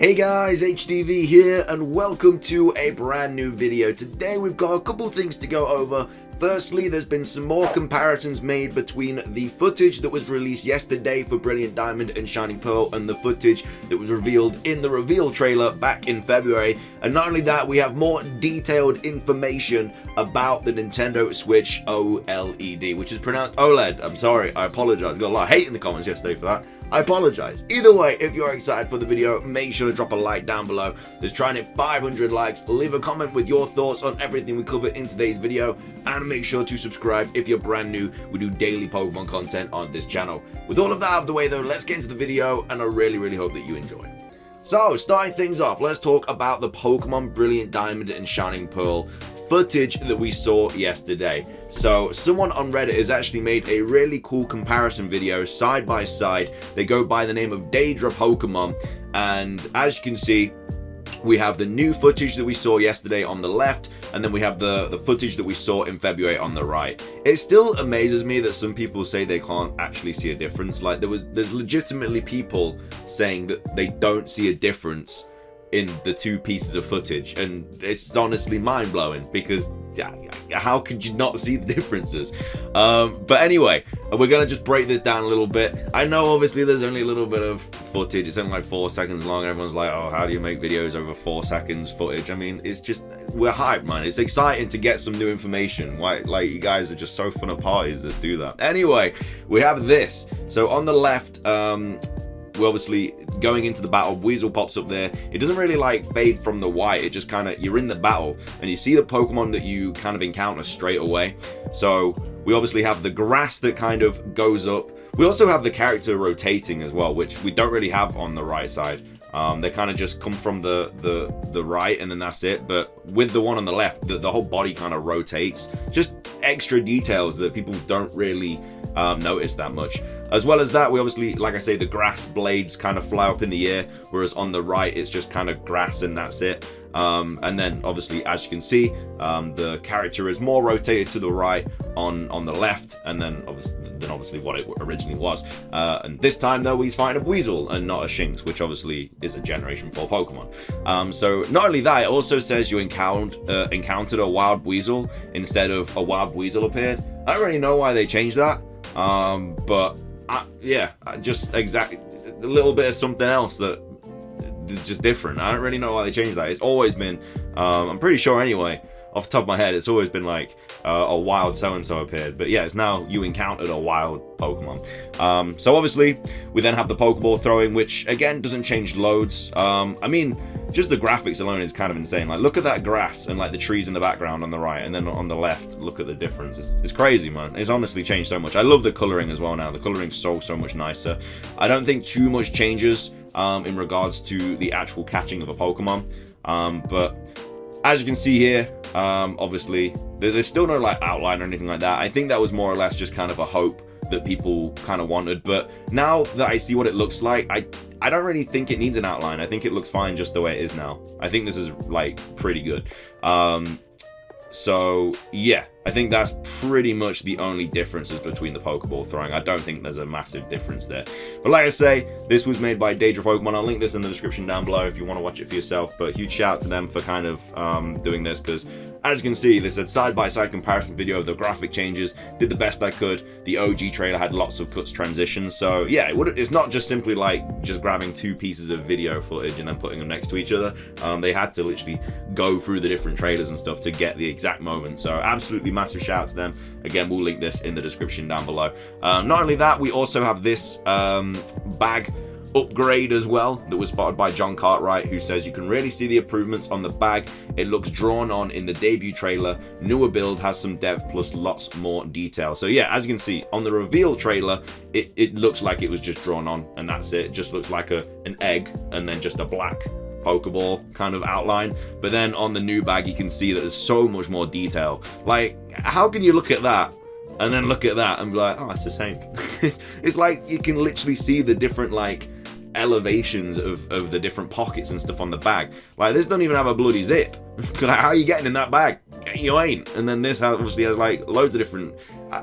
Hey guys, HDvee here and welcome to a brand new video. Today we've got a couple things to go over. Firstly, there's been some more comparisons made between the footage that was released yesterday for Brilliant Diamond and Shining Pearl and the footage that was revealed in the reveal trailer back in February. And not only that, we have more detailed information about the Nintendo Switch OLED, which is pronounced OLED. I'm sorry, I apologize. I got a lot of hate in the comments yesterday for that. I apologize. Either way, if you're excited for the video, make sure to drop a like down below. Let's try and hit 500 likes. Leave a comment with your thoughts on everything we cover in today's video, and make sure to subscribe if you're brand new. We do daily Pokemon content on this channel. With all of that out of the way though, let's get into the video, and I really hope that you enjoy. So, starting things off, let's talk about the Pokemon Brilliant Diamond and Shining Pearl footage that we saw yesterday. So someone on Reddit has actually made a really cool comparison video side by side. They go by the name of Daedra Pokemon, and as you can see, we have the new footage that we saw yesterday on the left, and then we have the footage that we saw in February on the right. It still amazes me that some people say they can't actually see a difference. Like there's legitimately people saying that they don't see a difference in the two pieces of footage, and it's honestly mind-blowing because how could you not see the differences? But anyway, we're gonna just break this down a little bit. I know obviously there's only a little bit of footage, it's only like 4 seconds long. Everyone's like, oh, how do you make videos over 4 seconds footage? I mean, it's just, we're hyped, man. It's exciting to get some new information. Why, like, you guys are just so fun at parties that do that. Anyway, we have this. So on the left, we're obviously going into the battle. Weasel pops up there. It doesn't really like fade from the white. It just kind of, you're in the battle and you see the Pokemon that you kind of encounter straight away. So we obviously have the grass that kind of goes up. We also have the character rotating as well, which we don't really have on the right side. They kind of just come from the right and then that's it. But with the one on the left, the whole body kind of rotates. Just extra details that people don't really notice that much. As well as that, we obviously, like I say, the grass blades kind of fly up in the air, whereas on the right it's just kind of grass and that's it. And then obviously, as you can see, the character is more rotated to the right on the left, and then obviously what it originally was. And this time though, he's fighting a Weasel and not a Shinx, which obviously is a Generation 4 Pokemon. So not only that, it also says you encountered a wild Weasel instead of a wild Weasel appeared. I don't really know why they changed that, but yeah, just exactly a little bit of something else that is just different. I don't really know why they changed that. It's always been, I'm pretty sure anyway, off the top of my head, it's always been like a wild so-and-so appeared. But yeah, it's now you encountered a wild Pokemon. So obviously, we then have the Pokeball throwing, which again doesn't change loads. I mean, just the graphics alone is kind of insane. Like, look at that grass and like the trees in the background on the right, and then on the left, look at the difference. It's crazy, man. It's honestly changed so much. I love the coloring as well now. The coloring's so much nicer. I don't think too much changes in regards to the actual catching of a Pokemon. But as you can see here, obviously there's still no like outline or anything like that. I think that was more or less just kind of a hope that people kind of wanted, but now that I see what it looks like, I don't really think it needs an outline. I think it looks fine just the way it is now. I think this is like pretty good. So yeah, I think that's pretty much the only differences between the Pokeball throwing. I don't think there's a massive difference there. But like I say, this was made by Daedra Pokemon. I'll link this in the description down below if you want to watch it for yourself. But huge shout out to them for kind of doing this, because as you can see, this is a side-by-side comparison video of the graphic changes. Did the best I could. The OG trailer had lots of cuts, transitions. So yeah, it's not just simply like just grabbing two pieces of video footage and then putting them next to each other. They had to literally go through the different trailers and stuff to get the exact moment. So absolutely massive shout out to them. Again, we'll link this in the description down below. Not only that, we also have this bag upgrade as well that was spotted by John Cartwright, who says you can really see the improvements on the bag. It looks drawn on in the debut trailer. Newer build has some depth plus lots more detail. So yeah, as you can see on the reveal trailer, it looks like it was just drawn on and that's it. It just looks like an egg and then just a black Pokeball kind of outline. But then on the new bag, you can see that there's so much more detail. Like, how can you look at that and then look at that and be like, oh, it's the same? It's like you can literally see the different like elevations of the different pockets and stuff on the bag. Like, this doesn't even have a bloody zip. Like, how are you getting in that bag? You ain't. And then this obviously has like loads of different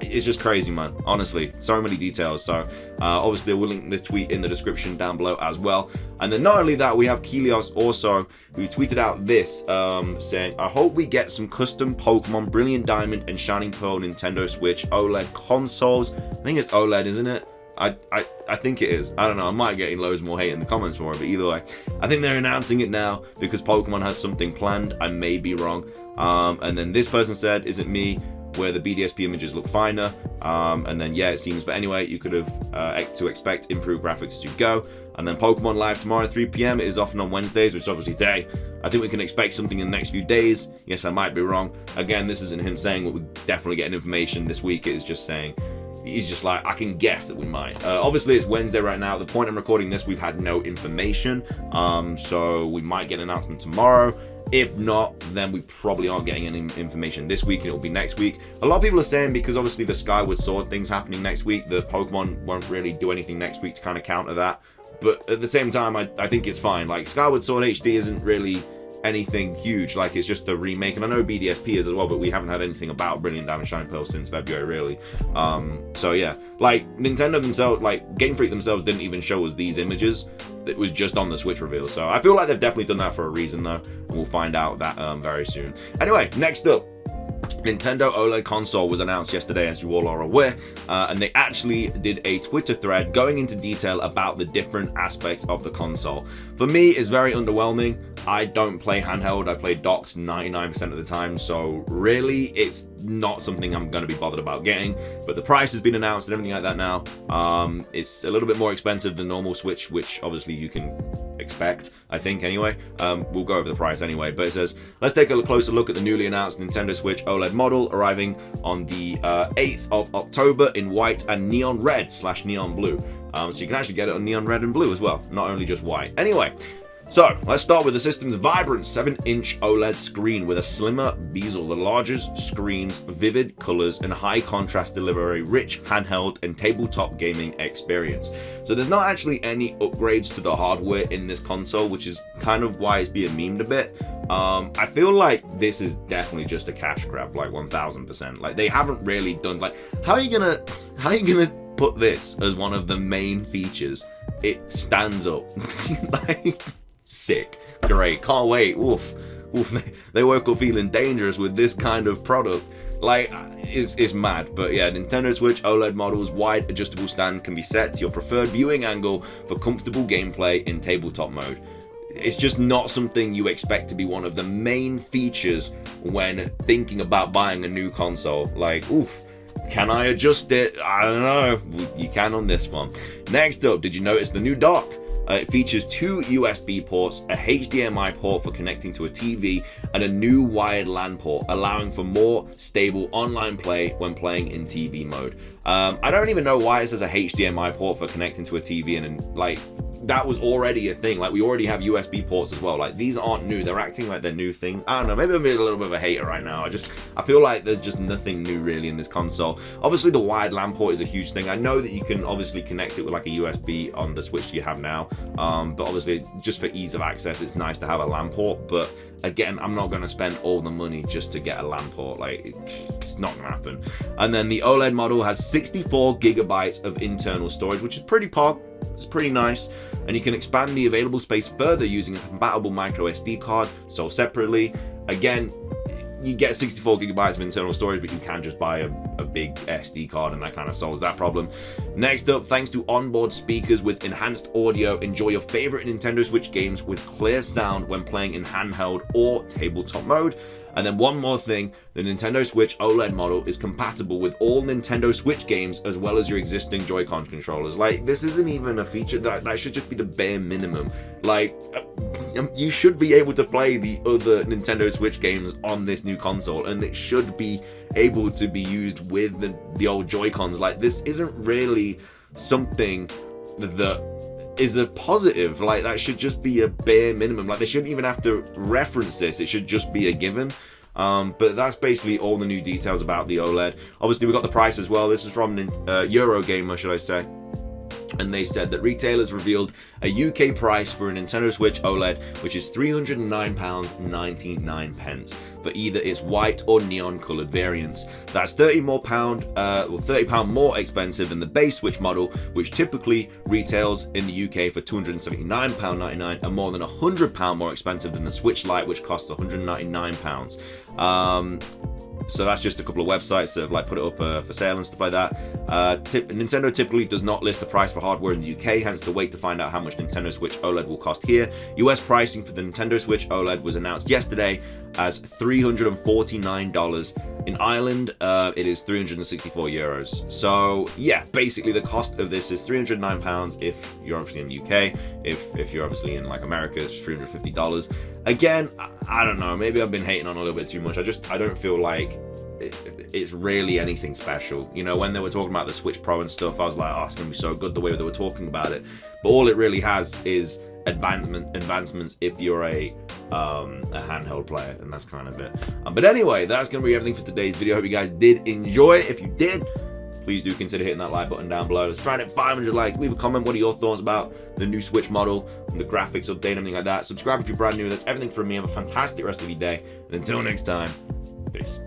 it's just crazy, man. Honestly, so many details. So obviously we'll link the tweet in the description down below as well. And then not only that, we have Kelios also, who tweeted out this, saying, I hope we get some custom Pokemon Brilliant Diamond and Shining Pearl Nintendo Switch OLED consoles. I think it's OLED, isn't it? I think it is. I don't know. I might get loads more hate in the comments for it, but either way, I think they're announcing it now because Pokemon has something planned. I may be wrong. And then this person said, is it me, where the BDSP images look finer? And then yeah, it seems. But anyway, you could have to expect improved graphics as you go. And then Pokemon Live tomorrow at 3 p.m. It is often on Wednesdays, which is obviously today. I think we can expect something in the next few days. Yes, I might be wrong. Again, this isn't him saying we're definitely getting information this week. It is just saying, he's just like, I can guess that we might. Obviously, it's Wednesday right now. At the point I'm recording this, we've had no information. So we might get an announcement tomorrow. If not, then we probably aren't getting any information this week and it'll be next week. A lot of people are saying because obviously the Skyward Sword thing's happening next week, the Pokemon won't really do anything next week to kind of counter that. But at the same time, I think it's fine. Like, Skyward Sword HD isn't really anything huge. Like, it's just a remake, and I know BDSP is as well, but we haven't had anything about Brilliant Diamond Shining Pearl since February, really. So yeah, like, Nintendo themselves, like, Game Freak themselves didn't even show us these images. It was just on the Switch reveal. So I feel like they've definitely done that for a reason, though, and we'll find out that very soon. Anyway, next up, Nintendo OLED console was announced yesterday, as you all are aware, and they actually did a Twitter thread going into detail about the different aspects of the console. For me, it's very underwhelming. I don't play handheld, I play docks 99% of the time, so really it's not something I'm going to be bothered about getting. But the price has been announced and everything like that now. It's a little bit more expensive than normal Switch, which obviously you can expect, I think, anyway. We'll go over the price anyway, but it says, let's take a closer look at the newly announced Nintendo Switch OLED model arriving on the 8th of October in white and neon red / neon blue. So you can actually get it on neon red and blue as well, not only just white. Anyway, so let's start with the system's vibrant 7-inch OLED screen with a slimmer bezel. The largest screen's vivid colors and high contrast deliver a rich handheld and tabletop gaming experience. So there's not actually any upgrades to the hardware in this console, which is kind of why it's being memed a bit. I feel like this is definitely just a cash grab, like 1000%. Like, they haven't really done, like, how are you gonna put this as one of the main features? It stands up. Like, sick, great, can't wait. Oof, they woke up feeling dangerous with this kind of product. Like, it's mad. But yeah, Nintendo Switch OLED model's wide adjustable stand can be set to your preferred viewing angle for comfortable gameplay in tabletop mode. It's just not something you expect to be one of the main features when thinking about buying a new console. Like, oof, can I adjust it? I don't know. You can on this one. Next up, did you notice the new dock? It features 2 USB ports, a HDMI port for connecting to a TV, and a new wired LAN port, allowing for more stable online play when playing in TV mode. I don't even know why it says a HDMI port for connecting to a TV, and like, that was already a thing. Like, we already have USB ports as well. Like, these aren't new. They're acting like they're new things. I don't know. Maybe I'm being a little bit of a hater right now. I feel like there's just nothing new really in this console. Obviously, the wired LAN port is a huge thing. I know that you can obviously connect it with like a USB on the Switch you have now. But obviously, just for ease of access, it's nice to have a LAN port. But again, I'm not going to spend all the money just to get a LAN port. Like, it's not going to happen. And then the OLED model has 64 gigabytes of internal storage, which is pretty pog. It's pretty nice, and you can expand the available space further using a compatible micro SD card sold separately. Again, you get 64 gigabytes of internal storage, but you can just buy a big SD card, and that kind of solves that problem. Next up, thanks to onboard speakers with enhanced audio, enjoy your favorite Nintendo Switch games with clear sound when playing in handheld or tabletop mode. And then one more thing, the Nintendo Switch OLED model is compatible with all Nintendo Switch games as well as your existing Joy-Con controllers. Like, this isn't even a feature, that should just be the bare minimum. Like, you should be able to play the other Nintendo Switch games on this new console, and it should be able to be used with the old Joy-Cons. Like, this isn't really something that is a positive. Like, that should just be a bare minimum. Like, they shouldn't even have to reference this. It should just be a given. But that's basically all the new details about the OLED. Obviously, we got the price as well. This is from Eurogamer, should I say. and they said that retailers revealed a UK price for a Nintendo Switch OLED, which is £309.99 for either its white or neon coloured variants. That's £30 more expensive than the base Switch model, which typically retails in the UK for £279.99, and more than £100 more expensive than the Switch Lite, which costs £199. So that's just a couple of websites that have like put it up for sale and stuff like that. Nintendo typically does not list the price for hardware in the UK, hence the wait to find out how much Nintendo Switch OLED will cost here. US pricing for the Nintendo Switch OLED was announced yesterday as $349. In Ireland, it is €364. So yeah, basically the cost of this is £309 if you're obviously in the UK. If you're obviously in like America, it's $350. Again, I don't know, maybe I've been hating on a little bit too much. I don't feel like it's really anything special. You know, when they were talking about the Switch Pro and stuff, I was like, oh, it's gonna be so good the way they were talking about it. But all it really has is advancements if you're a handheld player, and that's kind of it. But anyway, that's gonna be everything for today's video. Hope you guys did enjoy it. If you did, please do consider hitting that like button down below. Let's try and hit 500 likes. Leave a comment. What are your thoughts about the new Switch model and the graphics update and everything like that? Subscribe if you're brand new. That's everything from me. Have a fantastic rest of your day, and until next time, peace.